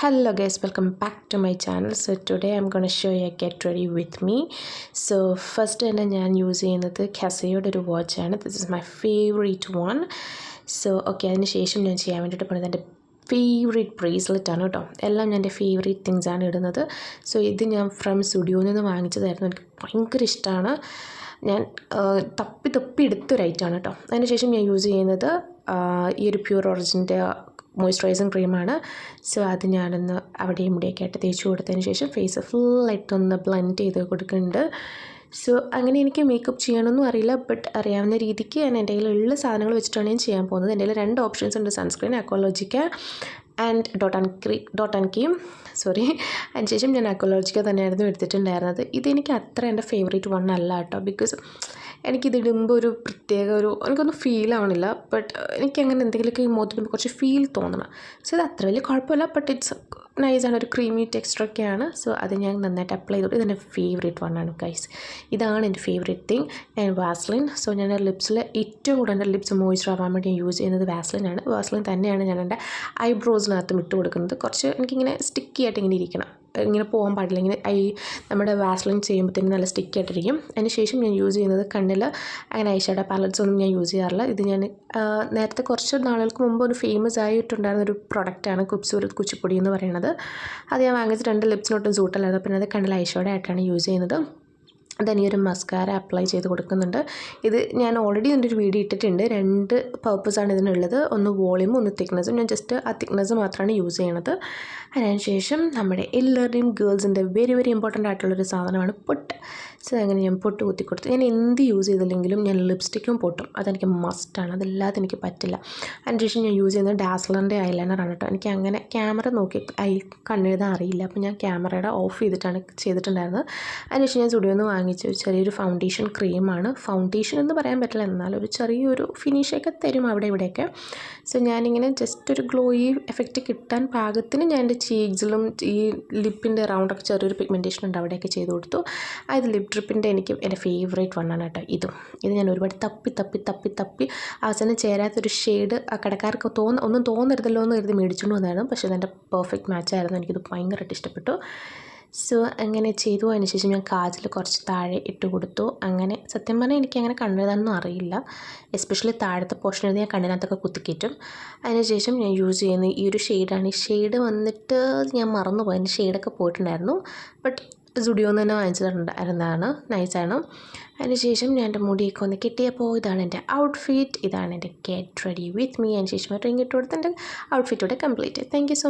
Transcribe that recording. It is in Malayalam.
Hello guys, welcome back to my channel. So today I'm going to show you a get ready with me. So first തന്നെ ഞാൻ യൂസ് ചെയ്യുന്നത് Casio ഒരു വാച്ചാണ്. This is my favorite one. So okay, അതിന് ശേഷം ഞാൻ ചെയ്യാൻ വേണ്ടിയിട്ട് പണിത് എൻ്റെ ഫേവറേറ്റ് ബ്രേസ്ലെറ്റ് ആണ് കേട്ടോ. എല്ലാം ഞാൻ എൻ്റെ ഫേവറേറ്റ് തിങ്സ് ആണ് ഇടുന്നത്. സോ ഇത് ഞാൻ ഫ്രം സ്റ്റുഡിയോയിൽ നിന്ന് വാങ്ങിച്ചതായിരുന്നു. എനിക്ക് ഭയങ്കര ഇഷ്ടമാണ്. ഞാൻ തപ്പി എടുത്തൊരു ഐറ്റമാണ് കേട്ടോ. അതിന് ശേഷം ഞാൻ യൂസ് ചെയ്യുന്നത് ഈ ഒരു പ്യൂർ ഒറിജിൻ്റെ മോയ്സ്ചറൈസിങ് ക്രീമാണ്. സോ അത് ഞാനൊന്ന് അവിടെയും ഇവിടെയൊക്കെ ആയിട്ട് തേച്ച് കൊടുത്തതിന് ശേഷം ഫേസ് ഫുള്ളായിട്ടൊന്ന് ബ്ലെൻഡ് ചെയ്ത് കൊടുക്കുന്നുണ്ട്. സോ അങ്ങനെ എനിക്ക് മേക്കപ്പ് ചെയ്യാനൊന്നും അറിയില്ല, ബട്ട് അറിയാവുന്ന രീതിക്ക് ഞാൻ എൻ്റെ കയ്യിലുള്ള സാധനങ്ങൾ വെച്ചിട്ടാണ് ഞാൻ ചെയ്യാൻ പോകുന്നത്. എൻ്റെ കയ്യിൽ 2 ഓപ്ഷൻസ് ഉണ്ട്: sunscreen, അക്വാലോജിക്ക and dot and KEAM. അതിന് ശേഷം ഞാൻ അക്വാലോജിക്ക തന്നെയായിരുന്നു എടുത്തിട്ടുണ്ടായിരുന്നത്. ഇതെനിക്ക് അത്ര എൻ്റെ ഫേവറേറ്റ് വൺ അല്ല കേട്ടോ. ബിക്കോസ് എനിക്കിതിടുമ്പോൾ ഒരു പ്രത്യേക എനിക്കൊന്നും ഫീൽ ആവണില്ല. ബട്ട് എനിക്കങ്ങനെ എന്തെങ്കിലുമൊക്കെ ഈ മുഖത്തിടുമ്പോൾ കുറച്ച് ഫീൽ തോന്നണം. സോ ഇത് അത്ര വലിയ കുഴപ്പമില്ല, ബട്ട് ഇറ്റ്സ് നൈസാണ്, ഒരു ക്രീമി ടെക്സ്ചറൊക്കെയാണ്. സോ അത് ഞാൻ നന്നായിട്ട് അപ്ലൈ ചെയ്തോളൂ. ഇതെൻ്റെ ഫേവറേറ്റ് വണ്ണാണ് ഗൈസ്. ഇതാണ് എൻ്റെ favourite thing. And Vaseline. So ഞാൻ ലിപ്സിൽ ഏറ്റവും കൂടുതൽ എൻ്റെ ലിപ്സ് മോയ്സ്ചർ ആവാൻ വേണ്ടി ഞാൻ യൂസ് ചെയ്യുന്നത് വാസ്ലിനാണ്. വാസ്ലിൻ തന്നെയാണ് ഞാൻ എൻ്റെ ഐബ്രോസിനകത്തും ഇട്ട് കൊടുക്കുന്നത്. കുറച്ച് എനിക്കിങ്ങനെ സ്റ്റിക്കി ആയിട്ട് ഇങ്ങനെ ഇരിക്കണം, ഇങ്ങനെ പോകാൻ പാടില്ല. ഇങ്ങനെ നമ്മുടെ വാസ്ലിൻ ചെയ്യുമ്പോഴത്തേനും നല്ല സ്റ്റിക്കി ആയിട്ടിരിക്കും. അതിന് ശേഷം ഞാൻ യൂസ് ചെയ്യുന്നത് കണ്ണിൽ അങ്ങനെ ഐഷാഡോ പാലറ്റ്സ് ഒന്നും ഞാൻ യൂസ് ചെയ്യാറില്ല. ഇത് ഞാൻ നേരത്തെ കുറച്ച് നാളുകൾക്ക് മുമ്പ് ഒരു ഫേമസ് ആയിട്ടുണ്ടായിരുന്നൊരു പ്രൊഡക്റ്റാണ് ഖൂബ്സൂരത് കുച്ചിപ്പൊടി എന്ന് പറയുന്നത്. അത് ഞാൻ വാങ്ങിച്ചിട്ട് എൻ്റെ ലിപ്സിനൊട്ടും സൂട്ടല്ലായിരുന്നു. പിന്നെ അത് കണ്ണിൽ ഐഷാഡോ ആയിട്ടാണ് യൂസ് ചെയ്യുന്നത്. ദെൻ ഈ ഒരു മസ്കാര അപ്ലൈ ചെയ്ത് കൊടുക്കുന്നുണ്ട്. ഇത് ഞാൻ ഓൾറെഡി ഇതിൻ്റെ ഒരു വീഡിയോ ഇട്ടിട്ടുണ്ട്. 2 പർപ്പസാണ് ഇതിനുള്ളത്, ഒന്ന് വോളിയും ഒന്ന് തിക്നെസ്സും. ഞാൻ ജസ്റ്റ് ആ തിക്നെസ് മാത്രമാണ് യൂസ് ചെയ്യണത്. അതിനുശേഷം നമ്മുടെ എല്ലാവരുടെയും ഗേൾസിൻ്റെ വെരി വെരി ഇമ്പോർട്ടൻ്റ് ആയിട്ടുള്ളൊരു സാധനമാണ് പൊട്ട്. സോ അങ്ങനെ ഞാൻ പൊട്ട് കുത്തി കൊടുത്തു. ഞാൻ എന്ത് യൂസ് ചെയ്തില്ലെങ്കിലും ഞാൻ ലിപ്സ്റ്റിക്കും പൊട്ടും, അതെനിക്ക് മസ്റ്റാണ്. അതല്ലാതെ എനിക്ക് പറ്റില്ല. അതിനുശേഷം ഞാൻ യൂസ് ചെയ്യുന്നത് ഡാസ്ലറിൻ്റെ ഐലൈനറാണ് കേട്ടോ. എനിക്ക് അങ്ങനെ ക്യാമറ നോക്കി കണ്ണെഴുതാൻ അറിയില്ല, അപ്പോൾ ഞാൻ ക്യാമറയുടെ ഓഫ് ചെയ്തിട്ടാണ് ചെയ്തിട്ടുണ്ടായിരുന്നത്. അതിനുശേഷം ഞാൻ സ്റ്റുഡിയോയിൽ നിന്ന് വാങ്ങിച്ച ചെറിയൊരു ഫൗണ്ടേഷൻ ക്രീമാണ്. ഫൗണ്ടേഷൻ എന്ന് പറയാൻ പറ്റില്ല, എന്നാൽ ഒരു ചെറിയൊരു ഫിനിഷൊക്കെ തരും അവിടെ ഇവിടെയൊക്കെ. സോ ഞാനിങ്ങനെ ജസ്റ്റ് ഒരു ഗ്ലോയി എഫക്റ്റ് കിട്ടാൻ പാകത്തിന് ഞാൻ എൻ്റെ ചീക്സിലും ഈ ലിപ്പിൻ്റെ റൗണ്ടൊക്കെ ചെറിയൊരു പിഗ്മെൻറ്റേഷൻ ഉണ്ട്, അവിടെയൊക്കെ ചെയ്ത് കൊടുത്തു. അത് ലിപ് ഡ്രിപ്പിൻ്റെ എനിക്ക് എൻ്റെ ഫേവറേറ്റ് വണ്ണാണ് കേട്ടോ. ഇത് ഞാൻ ഒരുപാട് തപ്പി അവസാനം ചേരാത്തൊരു ഷെയ്ഡ് ആ കടക്കാർക്ക് ഒന്നും തോന്നരുതല്ലോ എന്ന് കരുതി മേടിച്ചുകൊണ്ട് വന്നായിരുന്നു. പക്ഷേ അതെൻ്റെ പെർഫെക്റ്റ് മാച്ചായിരുന്നു. എനിക്കിത് ഭയങ്കരമായിട്ട് ഇഷ്ടപ്പെട്ടു. സോ അങ്ങനെ ചെയ്തു. അതിന് ശേഷം ഞാൻ കാജൽ കുറച്ച് താഴെ ഇട്ട് കൊടുത്തു. അങ്ങനെ സത്യം പറഞ്ഞാൽ എനിക്കങ്ങനെ കണ്ണെഴുതാനൊന്നും അറിയില്ല, എസ്പെഷ്യലി താഴത്തെ പോർഷൻ ഞാൻ കണ്ണിനകത്തൊക്കെ കുത്തിക്കയറ്റും. അതിനുശേഷം ഞാൻ യൂസ് ചെയ്യുന്ന ഈ ഒരു ഷെയ്ഡാണ്. ഈ ഷെയ്ഡ് വന്നിട്ട് ഞാൻ മറന്നുപോയി, അതിൻ്റെ ഷെയ്ഡൊക്കെ പോയിട്ടുണ്ടായിരുന്നു. ബട്ട് സ്റ്റുഡിയോയിൽ നിന്ന് തന്നെ വാങ്ങിച്ചിട്ടുണ്ടായിരുന്നതാണ്, നൈസാണ്. അതിനുശേഷം ഞാൻ എൻ്റെ മുടിയൊക്കെ ഒന്ന് കിട്ടിയപ്പോൾ ഇതാണ് എൻ്റെ ഔട്ട്ഫിറ്റ്. ഇതാണ് എൻ്റെ ഗെറ്റ് റെഡി വിത്ത് മീ. അതിന് ശേഷം റിങ് ഇട്ട് കൊടുത്ത് എൻ്റെ ഔട്ട്ഫിറ്റോടെ complete. Thank you so much.